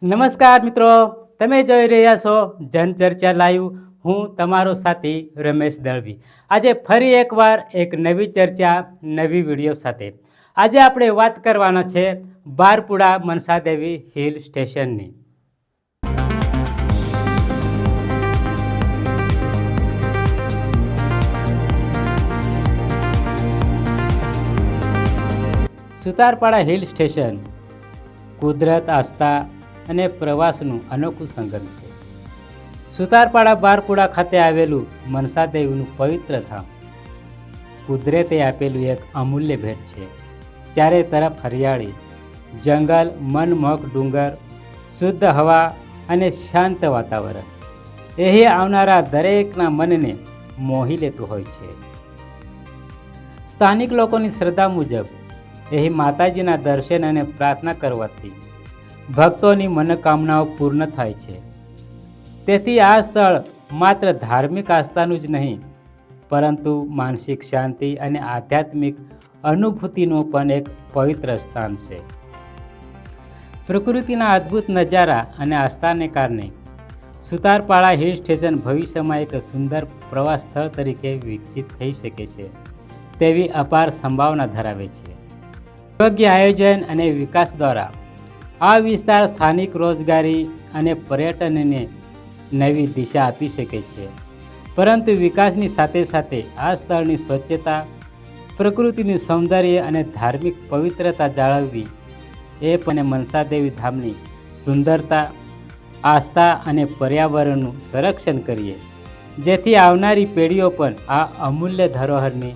નમસ્કાર મિત્રો, તમે જોઈ રહ્યા છો જનચર્ચા લાઈવ. હું તમારો સાથી રમેશ દળવી. આજે ફરી એકવાર એક નવી ચર્ચા, નવી વિડીયો સાથે. આજે આપણે વાત કરવાના છે બારપુરા મનસાદેવી હિલ સ્ટેશનની. સુતારપાડા હિલ સ્ટેશન કુદરત, આસ્થા અને પ્રવાસનું અનોખું સંગમ છે. સુતારપાડા બારપુરા ખાતે આવેલું મનસાદેવીનું પવિત્ર ધામ કુદરતે આપેલું એક અમૂલ્ય ભેટ છે. ચારે તરફ હરિયાળી, જંગલ, મનમોહક ડુંગર, શુદ્ધ હવા અને શાંત વાતાવરણ અહીં આવનારા દરેકના મનને મોહી લેતું હોય છે. સ્થાનિક લોકોની શ્રદ્ધા મુજબ અહીં માતાજીના દર્શન અને પ્રાર્થના કરવાથી ભક્તોની મનોકામનાઓ પૂર્ણ થાય છે. તેથી આ સ્થળ માત્ર ધાર્મિક આસ્થાનું જ નહીં, પરંતુ માનસિક શાંતિ અને આધ્યાત્મિક અનુભૂતિનું પણ એક પવિત્ર સ્થાન છે. પ્રકૃતિના અદ્ભુત નજારા અને આસ્થાને કારણે સુતારપાડા હિલ સ્ટેશન ભવિષ્યમાં એક સુંદર પ્રવાસ સ્થળ તરીકે વિકસિત થઈ શકે છે તેવી અપાર સંભાવના ધરાવે છે. યોગ્ય આયોજન અને વિકાસ દ્વારા આ વિસ્તાર સ્થાનિક રોજગારી અને પર્યટનને નવી દિશા આપી શકે છે. પરંતુ વિકાસની સાથે સાથે આ સ્થળની સ્વચ્છતા, પ્રકૃતિનું સૌંદર્ય અને ધાર્મિક પવિત્રતા જાળવવી એ પણ મનસાદેવી ધામની સુંદરતા, આસ્થા અને પર્યાવરણનું સંરક્ષણ કરીએ, જેથી આવનારી પેઢીઓ પણ આ અમૂલ્ય ધરોહરને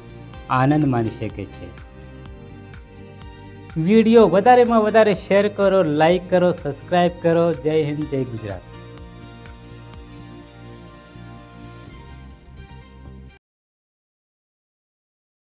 આનંદ માણી શકે છે. વિડીયો વધારેમાં વધારે શેર કરો, લાઈક કરો, સબસ્ક્રાઈબ કરો. જય હિન્દ, જય ગુજરાત.